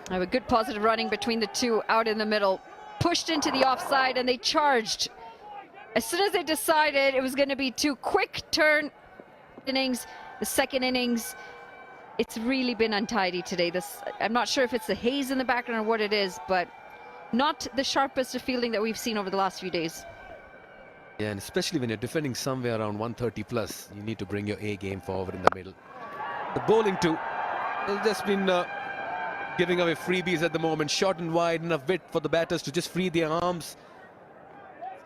Have a good positive running between the two out in the middle. Pushed into the offside and they charged. As soon as they decided it was going to be two quick turn innings, the second innings, it's really been untidy today. I'm not sure if it's the haze in the background or what it is, but not the sharpest of fielding that we've seen over the last few days. Yeah, and especially when you're defending somewhere around 130 plus, you need to bring your A game forward in the middle. The bowling too has just been giving away freebies at the moment. Short and wide, enough width for the batters to just free their arms.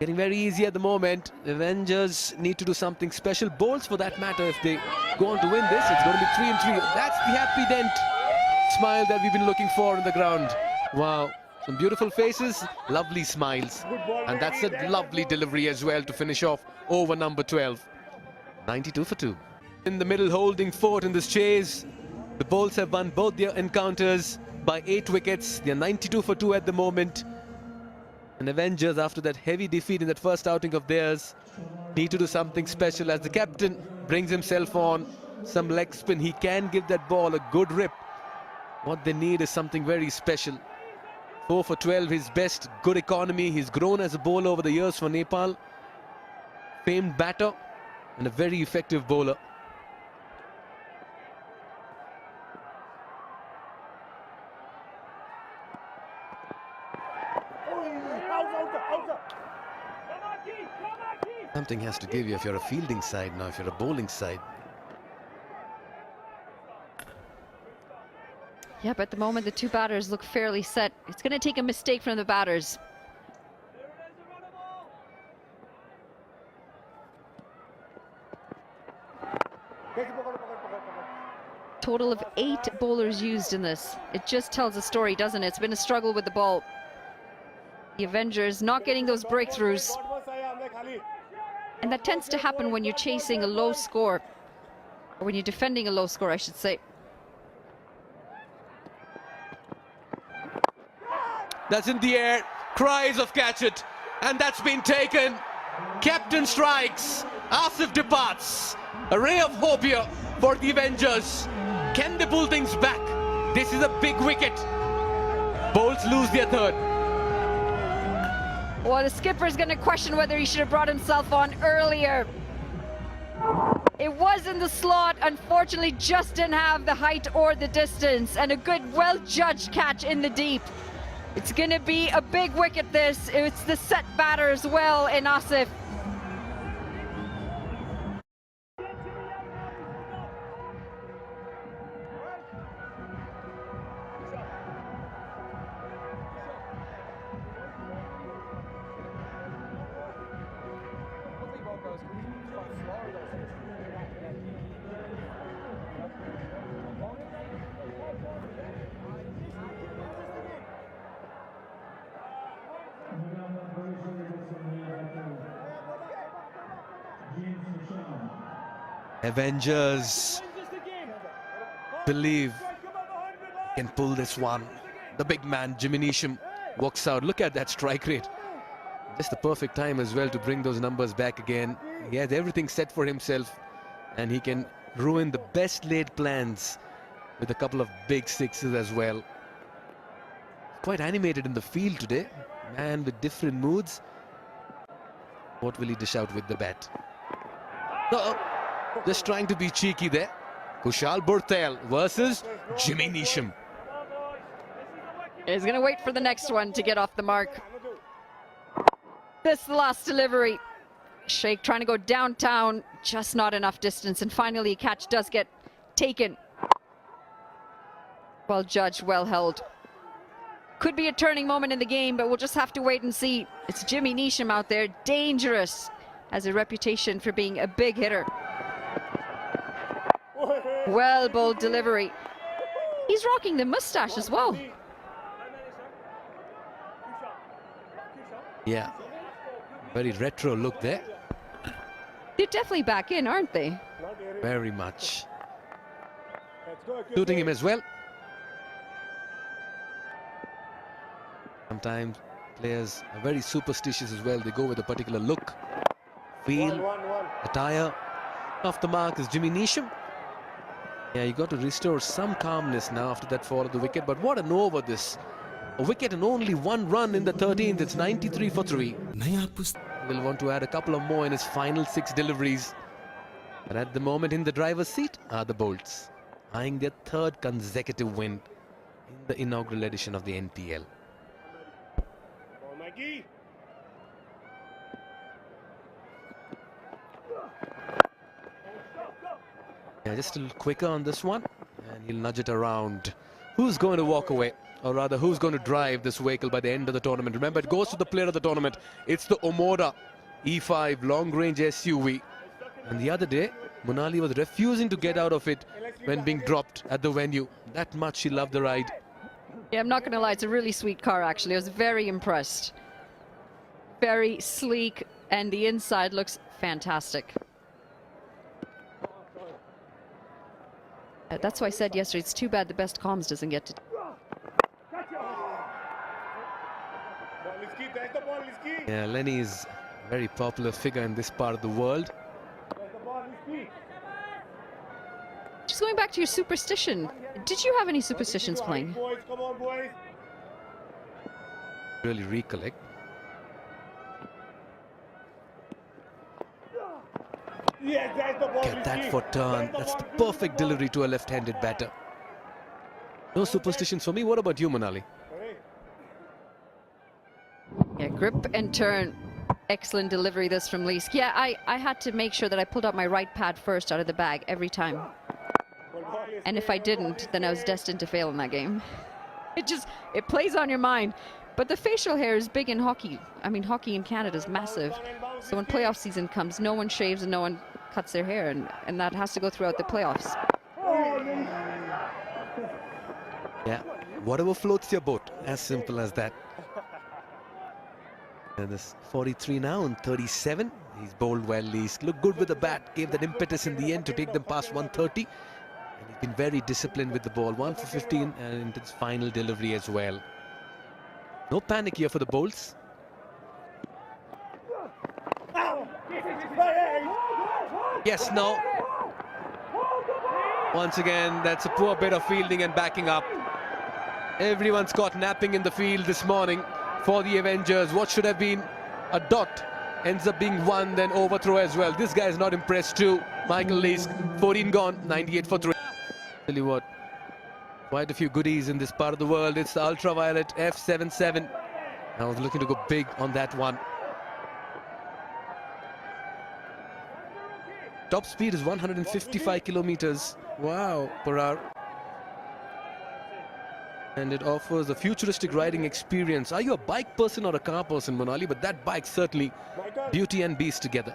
Getting very easy at the moment. The Avengers need to do something special. Bowls, for that matter, if they go on to win this, it's going to be 3 and 3. That's the happy dent smile that we've been looking for on the ground. Wow, some beautiful faces, lovely smiles, and that's a lovely delivery as well to finish off over number 12. 92 for 2. In the middle, holding fort in this chase. The Bowls have won both their encounters by 8 wickets. They're 92 for 2 at the moment. And Avengers, after that heavy defeat in that first outing of theirs, need to do something special as the captain brings himself on. Some leg spin, he can give that ball a good rip. What they need is something very special. 4 for 12, his best, good economy. He's grown as a bowler over the years for Nepal. Famed batter and a very effective bowler. Something has to give you if you're a fielding side now, if you're a bowling side. Yeah, but at the moment the two batters look fairly set. It's going to take a mistake from the batters. Total of 8 bowlers used in this. It just tells a story, doesn't it? It's been a struggle with the ball. The Avengers not getting those breakthroughs. And that tends to happen when you're chasing a low score, or when you're defending a low score, I should say. That's in the air, cries of catch it, and that's been taken. Captain strikes, Asif departs. A ray of hope here for the Avengers. Can they pull things back? This is a big wicket. Bowls lose their third. Well, the skipper's going to question whether he should have brought himself on earlier. It was in the slot, unfortunately just didn't have the height or the distance, and a good, well-judged catch in the deep. It's going to be a big wicket this. It's the set batter as well in Asif. Avengers believe can pull this one. The big man, Jimmy Neesham, walks out. Look at that strike rate. Just the perfect time as well to bring those numbers back again. He has everything set for himself, and he can ruin the best laid plans with a couple of big sixes as well. Quite animated in the field today. Man with different moods. What will he dish out with the bat? Just trying to be cheeky there. Kushal Burtel versus Jimmy Neesham. He's going to wait for the next one to get off the mark. This last delivery. Sheikh trying to go downtown, just not enough distance, and finally a catch does get taken. Well judged, well held. Could be a turning moment in the game, but we'll just have to wait and see. It's Jimmy Neesham out there, dangerous, has a reputation for being a big hitter. Well bowled delivery. He's rocking the mustache as well. Yeah, very retro look there. They're definitely back in, aren't they? Very much. Suiting him as well. Sometimes players are very superstitious as well. They go with a particular look, feel, attire. Off the mark is Jimmy Neesham. Yeah, you got to restore some calmness now after that fall of the wicket. But what an over this. A wicket and only one run in the 13th. It's 93 for 3. Will want to add a couple of more in his final 6 deliveries. But at the moment in the driver's seat are the Bolts, eyeing their 3rd consecutive win in the inaugural edition of the NPL. Yeah, just a little quicker on this one, and he'll nudge it around. Who's going to walk away? Or rather, who's going to drive this vehicle by the end of the tournament? Remember, it goes to the player of the tournament. It's the Omoda E5 long-range SUV. And the other day, Monali was refusing to get out of it when being dropped at the venue. That much she loved the ride. Yeah, I'm not going to lie, it's a really sweet car, actually. I was very impressed. Very sleek, and the inside looks fantastic. That's why I said yesterday, it's too bad the best comms doesn't get to... Yeah, Lenny is a very popular figure in this part of the world. Just going back to your superstition, did you have any superstitions playing? Really recollect. Get that for turn. That's the perfect delivery to a left-handed batter. No superstitions for me. What about you, Monali? Yeah, grip and turn. Excellent delivery this from Leask. Yeah, I had to make sure that I pulled out my right pad first out of the bag every time. And if I didn't, then I was destined to fail in that game. It plays on your mind. But the facial hair is big in hockey. I mean, hockey in Canada is massive. So when playoff season comes, no one shaves and no one cuts their hair. And that has to go throughout the playoffs. Yeah, whatever floats your boat. As simple as that. And this 43 now and 37. He's bowled well, Leask. Looked good with the bat. Gave that impetus in the end to take them past 130. And he's been very disciplined with the ball. 1 for 15 and its final delivery as well. No panic here for the Bolts. Yes, no. Once again, that's a poor bit of fielding and backing up. Everyone's caught napping in the field this morning for the Avengers. What should have been a dot ends up being 1, then overthrow as well. This guy is not impressed too. Michael Leask, 14 gone, 98 for 3. Tell you what, quite a few goodies in this part of the world. It's the ultraviolet F77. I was looking to go big on that one. Top speed is 155 kilometers. Wow, per hour. And it offers a futuristic riding experience. Are you a bike person or a car person, Monali? But that bike certainly beauty and beast together.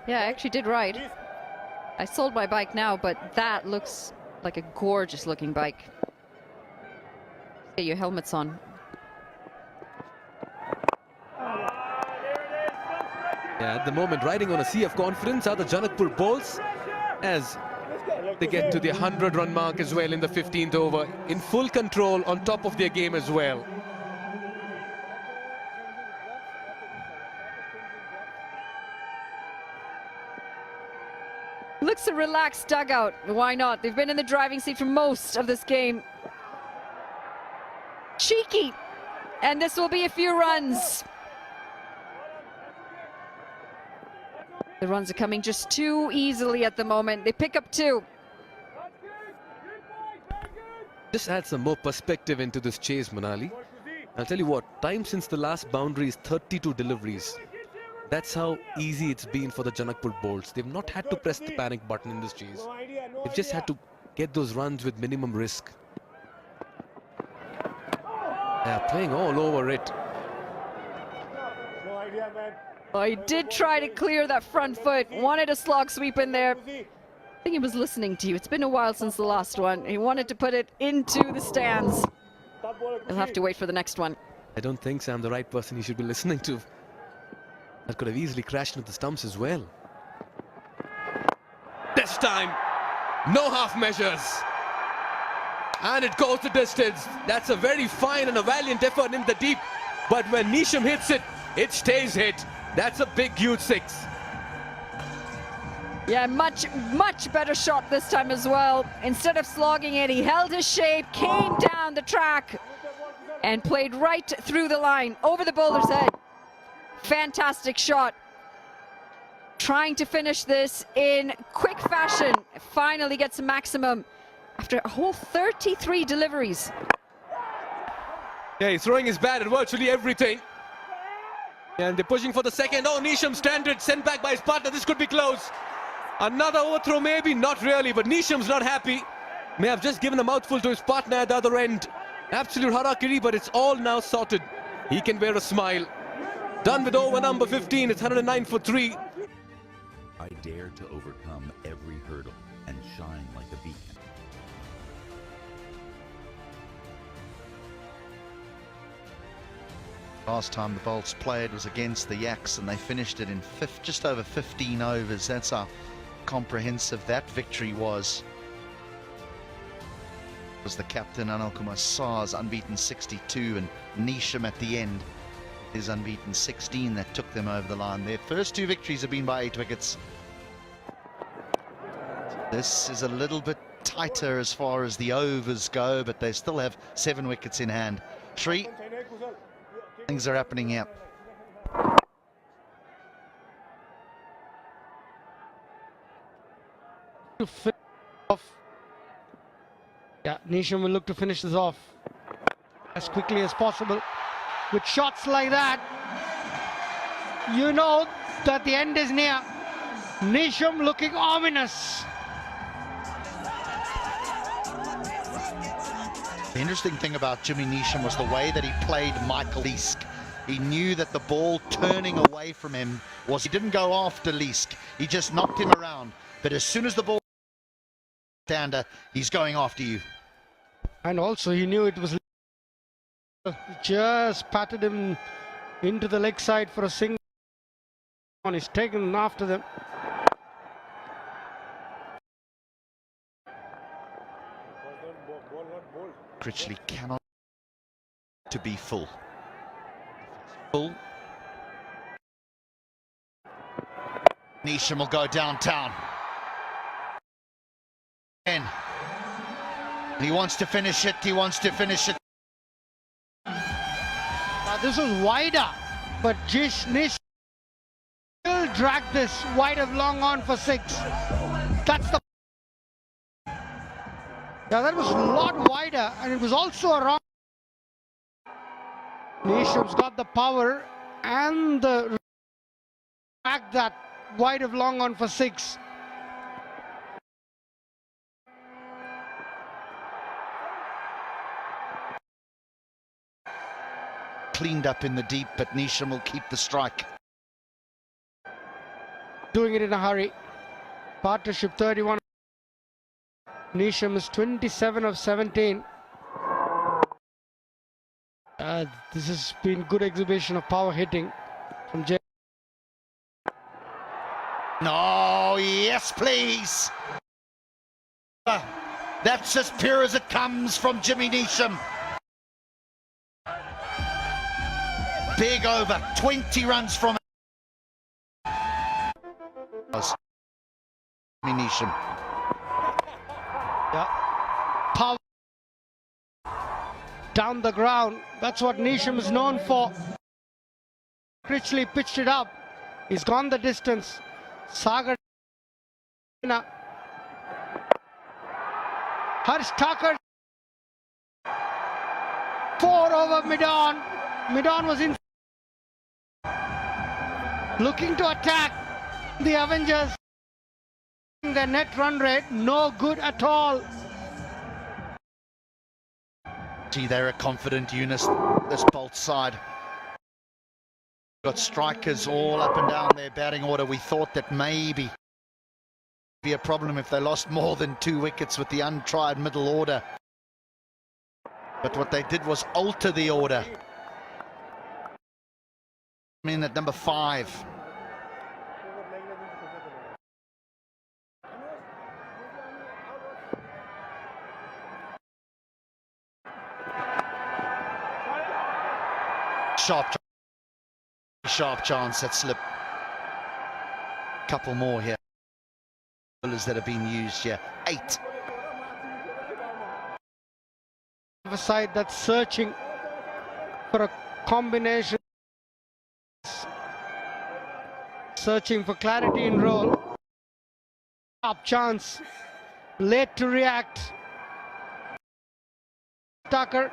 Yeah, I actually did ride. I sold my bike now, but that looks like a gorgeous looking bike. Get your helmets on. Yeah, at the moment, riding on a sea of confidence are the Janakpur Bolts as they get to the 100-run mark as well in the 15th over. In full control on top of their game as well. Looks a relaxed dugout. Why not? They've been in the driving seat for most of this game. Cheeky. And this will be a few runs. The runs are coming just too easily at the moment. They pick up 2. Just add some more perspective into this chase, Monali. I'll tell you what, time since the last boundary is 32 deliveries. That's how easy it's been for the Janakpur Bolts. They've not had to press the panic button in this chase. They've just had to get those runs with minimum risk. They're playing all over it. He did try to clear that front foot. Wanted a slog sweep in there. I think he was listening to you. It's been a while since the last one. He wanted to put it into the stands. He'll have to wait for the next one. I don't think so. I'm the right person he should be listening to. That could have easily crashed into the stumps as well. This time, no half measures. And it goes the distance. That's a very fine and a valiant effort in the deep. But when Nisham hits it, it stays hit. That's a big, huge 6. Yeah, much better shot this time as well. Instead of slogging it, he held his shape, came down the track, and played right through the line, over the bowler's head. Fantastic shot. Trying to finish this in quick fashion. Finally gets a maximum after a whole 33 deliveries. Yeah, he's throwing his bat at virtually everything. And they're pushing for the second. Oh, Neesham standard, sent back by his partner. This could be close. Another overthrow maybe, not really, but Neesham's not happy. May have just given a mouthful to his partner at the other end. Absolute harakiri, but it's all now sorted. He can wear a smile. Done with over number 15. It's 109 for 3. I dare to overcome every hurdle and shine like a beacon. Last time the Bolts played was against the Yaks, and they finished it in just over 15 overs. That's how comprehensive that victory was. It was the captain Anil Kumar Sa's unbeaten 62 and Neesham at the end, his unbeaten 16, that took them over the line. Their first two victories have been by 8 wickets. This is a little bit tighter as far as the overs go, but they still have 7 wickets in hand. Shri, things are happening here. To finish off. Yeah, Neesham will look to finish this off as quickly as possible. With shots like that, you know that the end is near. Neesham looking ominous. The interesting thing about Jimmy Neesham was the way that he played Michael Leask. He knew that the ball turning away from him was, he didn't go after Leask, he just knocked him around. But as soon as the ball stander, he's going after you. And also he knew it was, just patted him into the leg side for a single. He's taken after them. Critchley cannot to be full. Full. Neesham will go downtown. And he wants to finish it. He wants to finish it. Now this was wider, but Neesham will drag this wide of long on for 6. That's the. Yeah, that was a lot wider, and it was also a wrong. Neesham's got the power and the drag that wide of long on for 6. Cleaned up in the deep, but Neesham will keep the strike. Doing it in a hurry. Partnership 31. Neesham is 27 of 17. This has been good exhibition of power hitting from Jay. No, yes, please. That's as pure as it comes from Jimmy Neesham. Big over, 20 runs from Jimmy Neesham. Yeah. Power down the ground. That's what Neesham is known for. Critchley pitched it up. He's gone the distance. Sagar. Harsh Thakur. 4 over mid-on. Mid-on was in. Looking to attack the Avengers. Their net run rate, no good at all. See, they're a confident unit, this Bolt side. Got strikers all up and down their batting order. We thought that maybe be a problem if they lost more than 2 wickets with the untried middle order. But what they did was alter the order. In at number 5. Sharp chance at slip. Couple more here. bowlers that have been used here. 8. A side that's searching for a combination, searching for clarity in role. Up chance, late to react. Tucker,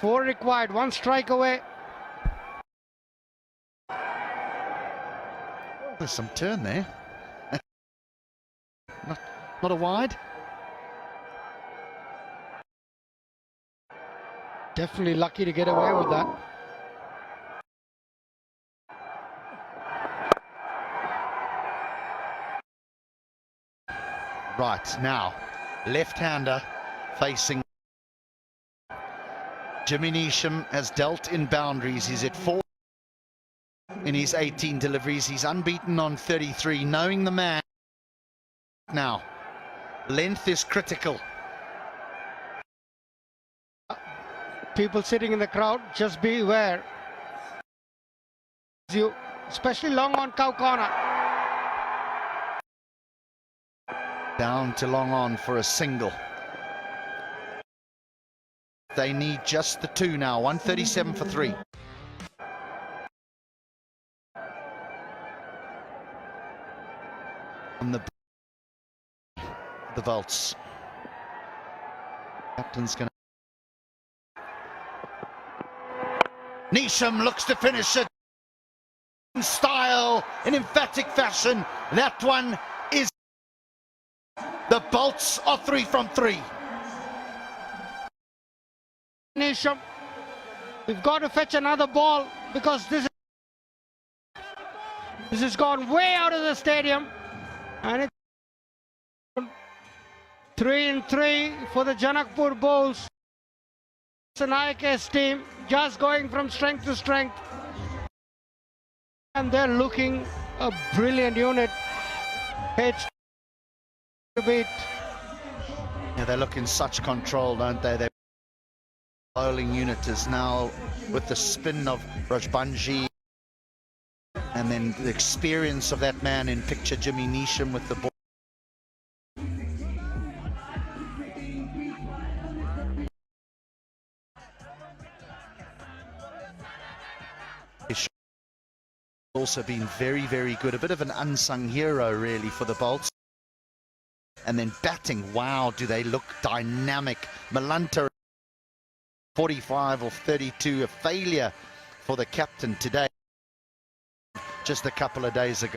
4 required, 1 strike away. There's some turn there. Not a wide. Definitely lucky to get away with that. Right, now, left-hander facing. Jimmy Neesham has dealt in boundaries. He's at 4 in his 18 deliveries. He's unbeaten on 33, knowing the man. Now, length is critical. People sitting in the crowd, just beware. You, especially long on cow corner. Down to long on for a single. They need just the 2 now. 137 for 3. On the vaults. Captain's going to. Neesham looks to finish it in style, in emphatic fashion. That one is. The bolts are 3 from 3. Neesham, we've got to fetch another ball because this has gone way out of the stadium, and it's 3 and 3 for the Janakpur Bulls. It's an IKS team just going from strength to strength, and they're looking a brilliant unit. It's to beat. Yeah, they look in such control, don't they? Their bowling unit is now with the spin of Rajbanji, and then the experience of that man in picture, Jimmy Neesham, with the ball. He's also been very, very good. A bit of an unsung hero, really, for the Bolts. And then batting, wow, do they look dynamic. Malanta, 45 or 32, a failure for the captain today, just a couple of days ago.